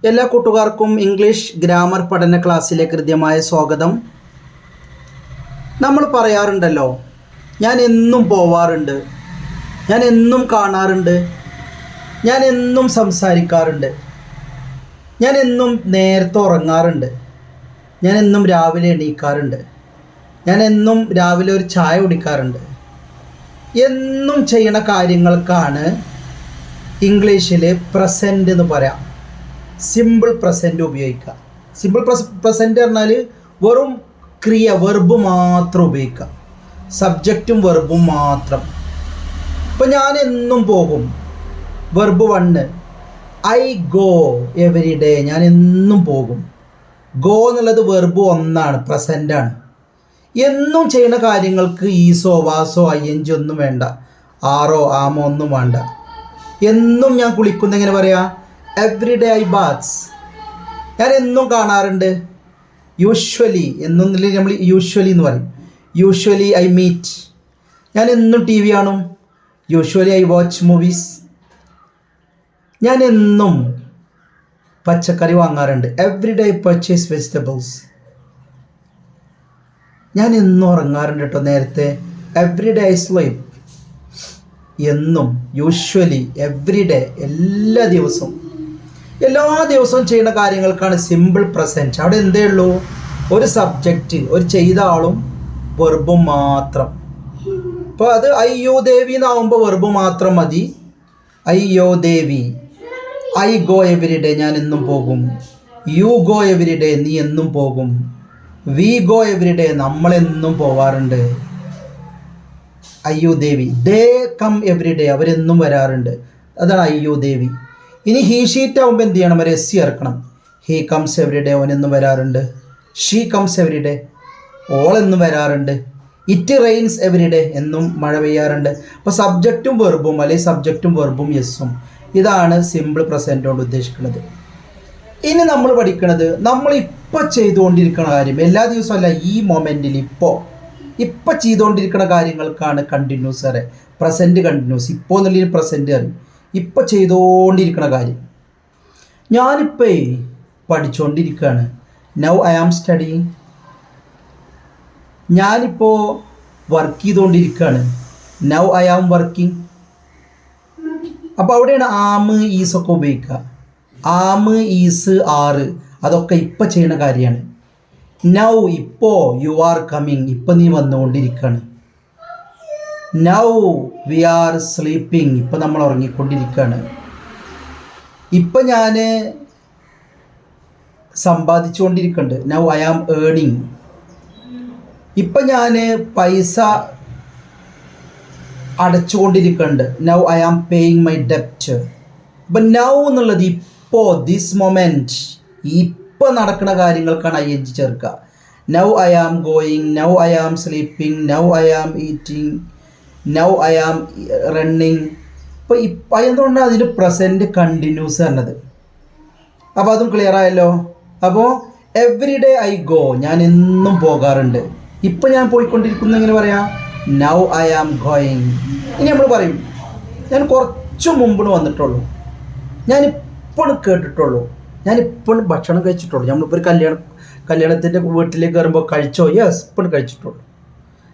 എല്ലാ കൂട്ടുകാർക്കും English grammar പഠന ക്ലാസ്സിലേക്ക് ഹൃദ്യമായ സ്വാഗതം. നമ്മൾ പറയാറുണ്ടല്ലോ, ഞാൻ എന്നും പോവാറുണ്ട്, ഞാൻ എന്നും കാണാറുണ്ട്, ഞാൻ എന്നും സംസാരിക്കാറുണ്ട്, ഞാൻ എന്നും നേരത്തെ ഉറങ്ങാറുണ്ട്, ഞാൻ എന്നും രാവിലെ എണീക്കാറുണ്ട്, ഞാൻ എന്നും രാവിലെ ഒരു ചായ കുടിക്കാറുണ്ട്. എന്നും ചെയ്യണ കാര്യങ്ങൾക്കാണ് ഇംഗ്ലീഷിൽ പ്രസൻറ്റ് എന്ന് പറയാം. സിമ്പിൾ പ്രസൻറ്റ് ഉപയോഗിക്കുക. സിമ്പിൾ പ്രസൻറ്റ് പറഞ്ഞാൽ വെറും ക്രിയ, വെർബ് മാത്രം ഉപയോഗിക്കുക, സബ്ജക്റ്റും വെർബും മാത്രം. ഇപ്പം ഞാൻ എന്നും പോകും, verb 1. I go every day, ഞാൻ എന്നും പോകും. ഗോ എന്നുള്ളത് വെർബ് 1, പ്രസൻറ്റാണ്. എന്നും ചെയ്യുന്ന കാര്യങ്ങൾക്ക് ഈസോ വാസോ ING ഒന്നും വേണ്ട, ആറോ ആമോ ഒന്നും വേണ്ട. എന്നും ഞാൻ കുളിക്കുന്ന എങ്ങനെ പറയാം? Every day I baths. ഞാൻ എന്നും കാണാറുണ്ട്. യൂഷ്വലി എന്നൊന്നില്ല, നമ്മൾ യൂഷ്വലി എന്ന് പറയും. Usually I meet. ഞാൻ എന്നും TV കാണും. Usually I watch movies. ഞാൻ എന്നും പച്ചക്കറി വാങ്ങാറുണ്ട്. Every day I purchase vegetables. ഞാൻ എന്നും ഉറങ്ങാറുണ്ട് കേട്ടോ നേരത്തെ. Every day I sleep. എന്നും, യൂഷ്വലി, എവറി ഡേ, എല്ലാ ദിവസവും ചെയ്യുന്ന കാര്യങ്ങൾക്കാണ് സിമ്പിൾ പ്രസൻറ്റ്. അവിടെ എന്തേ ഉള്ളൂ? ഒരു സബ്ജക്റ്റ്, ഒരു ചെയ്ത ആളും വെർബും മാത്രം. അപ്പോൾ അത് അയ്യോ ദേവി എന്നാവുമ്പോൾ വെർബ് മാത്രം മതി. അയ്യോ ദേവി. ഐ ഗോ എവരി ഡേ, ഞാൻ എന്നും പോകും. യു ഗോ എവരി ഡേ, നീ എന്നും പോകും. വി ഗോ എവരി ഡേ, നമ്മളെന്നും പോവാറുണ്ട്. അയ്യോ ദേവി. ദേ കം എവരി ഡേ, അവരെന്നും വരാറുണ്ട്. അതാണ് അയ്യോ ദേവി. ഇനി ഹീ ഷീറ്റ് ആകുമ്പോൾ എന്ത് ചെയ്യണം? ഒരു SC ഇറക്കണം. ഹീ കംസ് എവരി ഡേ, അവനെന്നും വരാറുണ്ട്. ഷീ കംസ് എവരി ഡേ, ഓളെന്നും വരാറുണ്ട്. ഇറ്റ് റെയിൻസ് എവരി ഡേ, എന്നും മഴ പെയ്യാറുണ്ട്. അപ്പോൾ സബ്ജക്റ്റും വെർബും, അല്ലെങ്കിൽ സബ്ജക്റ്റും വെർബും യെസ്സും. ഇതാണ് സിമ്പിൾ പ്രസൻറ്റ് കൊണ്ട് ഉദ്ദേശിക്കുന്നത്. ഇനി നമ്മൾ പഠിക്കുന്നത്, നമ്മൾ ഇപ്പോൾ ചെയ്തുകൊണ്ടിരിക്കുന്ന കാര്യം, എല്ലാ ദിവസവും അല്ല, ഈ മൊമെൻറ്റിൽ ഇപ്പോൾ ചെയ്തുകൊണ്ടിരിക്കുന്ന കാര്യങ്ങൾക്കാണ് കണ്ടിന്യൂസ് അറിയാം. Present continuous. ഇപ്പോൾ എന്നുള്ളൊരു പ്രസൻറ്റ് അറിയും. ഇപ്പോൾ ചെയ്തുകൊണ്ടിരിക്കുന്ന കാര്യം. ഞാനിപ്പോൾ പഠിച്ചുകൊണ്ടിരിക്കുകയാണ്. Now I am studying. ഞാനിപ്പോൾ വർക്ക് ചെയ്തുകൊണ്ടിരിക്കുകയാണ്. Now I am working. അപ്പോൾ അവിടെയാണ് ആം ഈസൊക്കെ ഉപയോഗിക്കുക. ആം ഈസ് ആറ് അതൊക്കെ ഇപ്പോൾ ചെയ്യുന്ന കാര്യമാണ്. നൗ ഇപ്പോൾ, യു ആർ കമ്മിങ്, ഇപ്പം നീ വന്നുകൊണ്ടിരിക്കുകയാണ്. നൗ വി ആർ സ്ലീപ്പിംഗ്, ഇപ്പം നമ്മൾ ഉറങ്ങിക്കൊണ്ടിരിക്കുകയാണ്. ഇപ്പം ഞാൻ സമ്പാദിച്ചുകൊണ്ടിരിക്കുന്നുണ്ട്. നൗ ഐ ആം ഏണിങ്. ഇപ്പം ഞാൻ പൈസ അടച്ചുകൊണ്ടിരിക്കുന്നുണ്ട്. Now I am paying my ഡെപ്റ്റ്. അപ്പം നൗ എന്നുള്ളത് ഇപ്പോൾ, ദിസ് മൊമെൻറ്റ്, ഇപ്പോൾ നടക്കുന്ന കാര്യങ്ങൾക്കാണ് ING ചേർക്കുക. Now I am going, now I am sleeping, now I am eating, now I am running. ഇപ്പോൾ എന്തുകൊണ്ടാണ് അതിൽ പ്രസൻറ്റ് കണ്ടിന്യൂസ് പറഞ്ഞത്? അപ്പോൾ അതും ക്ലിയർ ആയല്ലോ. അപ്പോൾ എവറി ഡേ ഐ ഗോ, ഞാൻ എന്നും പോകാറുണ്ട്. ഇപ്പോൾ ഞാൻ പോയിക്കൊണ്ടിരിക്കുന്നു എങ്ങനെ പറയാം? Now I am going. ഇനി നമ്മൾ പറയും, ഞാൻ കുറച്ച് മുമ്പിന് വന്നിട്ടുള്ളൂ, ഞാനിപ്പോൾ കേട്ടിട്ടുള്ളൂ, ഞാനിപ്പോൾ ഭക്ഷണം കഴിച്ചിട്ടുള്ളൂ. നമ്മളിപ്പോൾ ഒരു കല്യാണത്തിൻ്റെ വീട്ടിലേക്ക് കയറുമ്പോൾ കഴിച്ചോ? യെസ്, ഇപ്പോൾ കഴിച്ചിട്ടുള്ളൂ.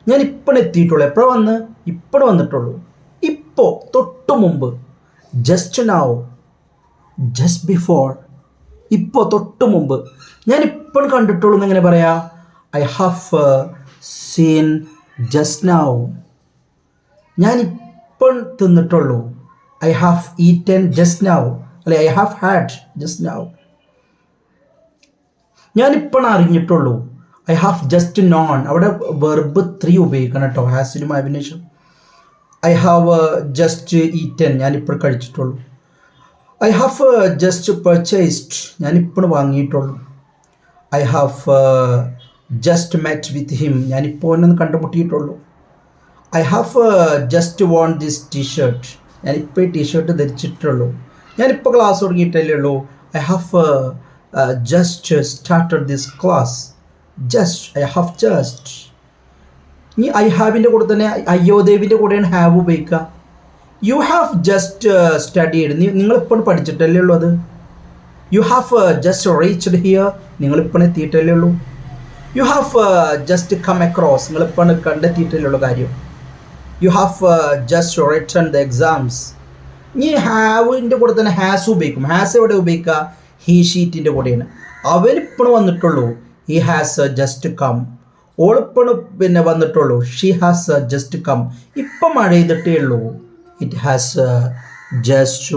ഞാനിപ്പോൾ എത്തിയിട്ടുള്ളൂ. എപ്പോഴും ഇപ്പോൾ വന്നിട്ടുള്ളൂ. ഇപ്പോൾ, തൊട്ട് മുമ്പ്. Just now, just before. ഇപ്പോൾ, തൊട്ട് മുമ്പ്. ഞാനിപ്പോൾ കണ്ടിട്ടുള്ളൂ എന്നെങ്ങനെ പറയാം? I have seen just now. ഞാനിപ്പോൾ തിന്നിട്ടുള്ളൂ. I have eaten just now, അല്ലെ I have had just now. ഞാനിപ്പോൾ അറിഞ്ഞിട്ടുള്ളൂ. I have just known. അവിടെ വെർബ് 3 ഉപയോഗിക്കണം കേട്ടോ, ഹാസിലും അഭിനേഷൻ. ഐ ഹാവ് ജസ്റ്റ് ഈറ്റൻ, ഞാനിപ്പോൾ കഴിച്ചിട്ടുള്ളൂ. ഐ ഹാവ് ജസ്റ്റ് പർച്ചേസ്ഡ്, ഞാനിപ്പോൾ വാങ്ങിയിട്ടുള്ളൂ. I have just met with him, ഞാനിപ്പോൾ ഒന്ന് കണ്ടുമുട്ടിയിട്ടുള്ളൂ. I have just von this T shirt, ഞാനിപ്പോൾ ഈ ടീഷർട്ട് ധരിച്ചിട്ടുള്ളൂ. ഞാനിപ്പോൾ ക്ലാസ് തുടങ്ങിയിട്ടല്ലേ ഉള്ളൂ. I have just started this class. Just, I have just. ഇനി ഐ ഹാവിൻ്റെ കൂടെ തന്നെ അയ്യോ ദേവിൻ്റെ കൂടെയാണ് ഹാവ് ഉപയോഗിക്കുക. യു ഹാവ് ജസ്റ്റ് സ്റ്റഡീഡ്, നിങ്ങളിപ്പോൾ പഠിച്ചിട്ടല്ലേ ഉള്ളൂ. അത് you have just reached here, നിങ്ങളിപ്പോൾ എത്തിയിട്ടല്ലേ ഉള്ളൂ. You have just come across, നിങ്ങളിപ്പോൾ കണ്ടെത്തിയിട്ടല്ലേ ഉള്ളൂ കാര്യം. You have just written the exams. ഇനി ഹാവിൻ്റെ കൂടെ തന്നെ ഹാസ് ഉപയോഗിക്കും. ഹാസ് എവിടെ ഉപയോഗിക്കുക? ഹീ ഷീറ്റിൻ്റെ കൂടെയാണ്. അവനിപ്പോഴും വന്നിട്ടുള്ളൂ, ഹി ഹാസ് ജസ്റ്റ് കം. ഓളിപ്പോഴും പിന്നെ വന്നിട്ടുള്ളൂ, ഷീ ഹാസ് ജസ്റ്റ് കം. ഇപ്പം മഴ ചെയ്തിട്ടേ ഉള്ളൂ, ഇറ്റ് ഹാസ് ജസ്റ്റ്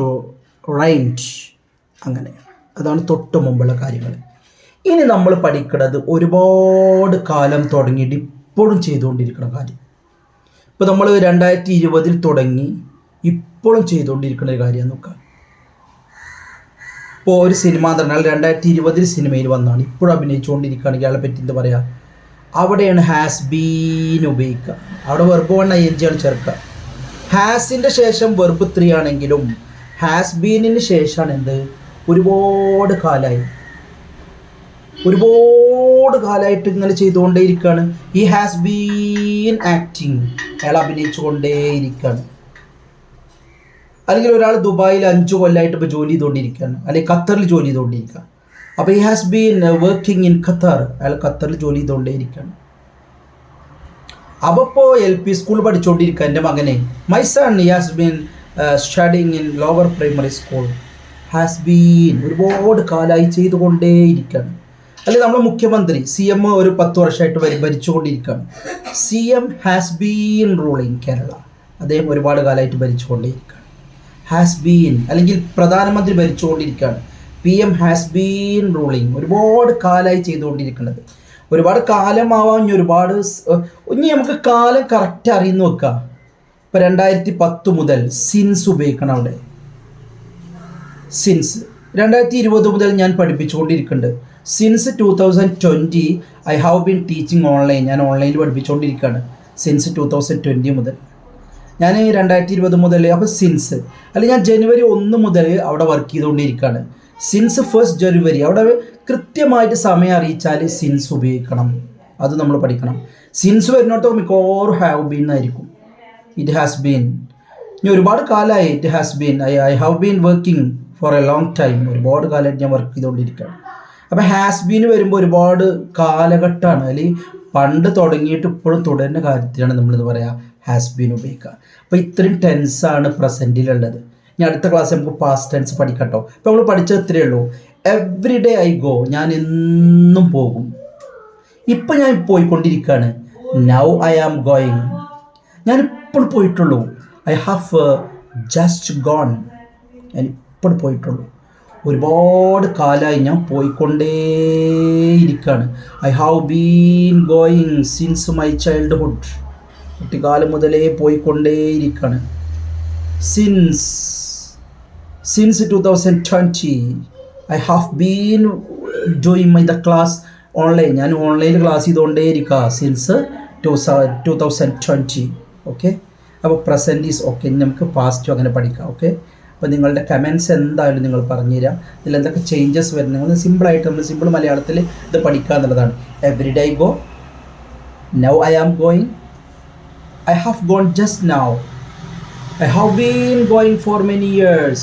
റൈൻഡ്. അങ്ങനെ അതാണ് തൊട്ട് മുമ്പുള്ള കാര്യങ്ങൾ. ഇനി നമ്മൾ പഠിക്കുന്നത് ഒരുപാട് കാലം തുടങ്ങിയിട്ട് ഇപ്പോഴും ചെയ്തുകൊണ്ടിരിക്കുന്ന കാര്യം. ഇപ്പോൾ നമ്മൾ 2020 തുടങ്ങി ഇപ്പോഴും ചെയ്തുകൊണ്ടിരിക്കുന്ന ഒരു കാര്യം നോക്കാം. ഇപ്പോൾ ഒരു സിനിമ എന്ന് പറഞ്ഞാൽ 2020 സിനിമയിൽ വന്നാണ്, ഇപ്പോഴും അഭിനയിച്ചുകൊണ്ടിരിക്കുകയാണെങ്കിൽ അയാളെ പറ്റി എന്താ പറയുക? അവിടെയാണ് ഹാസ് ബീൻ ഉപയോഗിക്കുക. അവിടെ വെർബ് 1 ing ആണ് ചേർക്കുക. ഹാസിൻ്റെ ശേഷം വെർബ് 3 ആണെങ്കിലും ഹാസ് ബീനിന് ശേഷമാണ് എന്ത്? ഒരുപാട് കാലമായിട്ട് ഇങ്ങനെ ചെയ്തുകൊണ്ടേയിരിക്കുകയാണ്. ഈ ഹാസ് ബീൻ ആക്ടിങ്, അയാൾ അഭിനയിച്ചുകൊണ്ടേയിരിക്കുകയാണ്. അല്ലെങ്കിൽ ഒരാൾ ദുബായിൽ 5 കൊല്ലമായിട്ട് ഇപ്പോൾ ജോലി ചെയ്തുകൊണ്ടിരിക്കുകയാണ്, അല്ലെങ്കിൽ ഖത്തറിൽ ജോലി ചെയ്തുകൊണ്ടിരിക്കുകയാണ്. അപ്പോൾ ഈ has been working in Qatar, അയാൾ ഖത്തറിൽ ജോലി ചെയ്തുകൊണ്ടേയിരിക്കുകയാണ്. അപ്പോൾ ഇപ്പോൾ LP സ്കൂൾ പഠിച്ചുകൊണ്ടിരിക്കുക എൻ്റെ മകനെ. My son has been studying in lower primary school. Has been ഒരുപാട് കാലമായി ചെയ്തുകൊണ്ടേയിരിക്കുകയാണ്. അല്ലെങ്കിൽ നമ്മുടെ മുഖ്യമന്ത്രി CM ഒരു 10 വർഷമായിട്ട് ഭരിച്ചുകൊണ്ടിരിക്കുകയാണ്. CM has been ruling Kerala, അദ്ദേഹം ഒരുപാട് കാലമായിട്ട് ഭരിച്ചുകൊണ്ടേയിരിക്കുകയാണ്. Has been. അല്ലെങ്കിൽ പ്രധാനമന്ത്രി ഭരിച്ചുകൊണ്ടിരിക്കുകയാണ്, PM ഹാസ് ബീൻ റൂളിങ്, ഒരുപാട് കാലമായി ചെയ്തുകൊണ്ടിരിക്കുന്നത്. ഒരുപാട് കാലമാവാൻ ഇനി നമുക്ക് കാലം കറക്റ്റ് അറിയുന്നു വെക്കുക. ഇപ്പോൾ 2010 മുതൽ സിൻസ് ഉപയോഗിക്കണം. അവിടെ സിൻസ് 2020 മുതൽ ഞാൻ പഠിപ്പിച്ചുകൊണ്ടിരിക്കുന്നുണ്ട്. Since 2020 I have been teaching online, ഞാൻ ഓൺലൈനിൽ പഠിപ്പിച്ചുകൊണ്ടിരിക്കുകയാണ്. സിൻസ് 2020 മുതൽ ഞാൻ 2020 മുതൽ. അപ്പോൾ സിൻസ് അല്ലെങ്കിൽ ഞാൻ January 1 മുതൽ അവിടെ വർക്ക് ചെയ്തുകൊണ്ടിരിക്കുകയാണ്. സിൻസ് 1st January അവിടെ കൃത്യമായിട്ട് സമയം അറിയിച്ചാൽ സിൻസ് ഉപയോഗിക്കണം. അത് നമ്മൾ പഠിക്കണം. സിൻസ് വരുന്നിടത്തോളം മിക്കവാറും ഹാവ് ബീൻ ആയിരിക്കും. It has been. ഇനി ഒരുപാട് കാലമായി it has been. I have been working for A long time, ഒരുപാട് കാലമായിട്ട് ഞാൻ വർക്ക് ചെയ്തുകൊണ്ടിരിക്കുകയാണ്. അപ്പോൾ ഹാസ് ബീൻ വരുമ്പോൾ ഒരുപാട് കാലഘട്ടമാണ്, അല്ലെങ്കിൽ പണ്ട് തുടങ്ങിയിട്ട് ഇപ്പോഴും തുടരുന്ന കാര്യത്തിലാണ് നമ്മളിത് പറയുക ഹാസ് ബീൻ ഉപയോഗിക്കുക. അപ്പോൾ ഇത്രയും ടെൻസാണ് പ്രസൻറ്റിലുള്ളത്. ഇനി അടുത്ത ക്ലാസ് നമുക്ക് പാസ്റ്റ് ടെൻസ് പഠിക്കട്ടോ. ഇപ്പോൾ നമ്മൾ പഠിച്ചത് ഇത്രയേ ഉള്ളൂ. എവ്രി ഡേ ഐ ഗോ, ഞാൻ എന്നും പോകും. ഇപ്പം ഞാൻ പോയിക്കൊണ്ടിരിക്കുകയാണ്. നൗ ഐ ആം ഗോയിങ്, ഞാൻ ഇപ്പോൾ പോയിട്ടുള്ളൂ. ഐ ഹാവ് ജസ്റ്റ് ഗോൺ, ഞാൻ ഇപ്പോൾ പോയിട്ടുള്ളൂ. ഒരുപാട് കാലമായി ഞാൻ പോയിക്കൊണ്ടേയിരിക്കുകയാണ്. I have been going since my childhood, കുട്ടിക്കാലം മുതലേ പോയിക്കൊണ്ടേയിരിക്കുകയാണ്. Since 2020 I have been doing the class online, ഞാൻ ഓൺലൈനിൽ ക്ലാസ് ചെയ്തുകൊണ്ടേയിരിക്കുക സിൻസ് 2020. ഓക്കെ, അപ്പോൾ പ്രസൻറ്റ് ഈസ് ഓക്കെ. നമുക്ക് പാസ്റ്റും അങ്ങനെ പഠിക്കാം. ഓക്കെ, അപ്പോൾ നിങ്ങളുടെ കമൻസ് എന്തായാലും നിങ്ങൾ പറഞ്ഞു തരാം. ഇതിൽ എന്തൊക്കെ ചേഞ്ചസ് വരുന്നത് നിങ്ങൾ സിമ്പിളായിട്ട് നമ്മൾ സിമ്പിൾ മലയാളത്തിൽ ഇത് പഠിക്കുക എന്നുള്ളതാണ്. Every day go, now I am going, I have gone just now, I have been going for many years.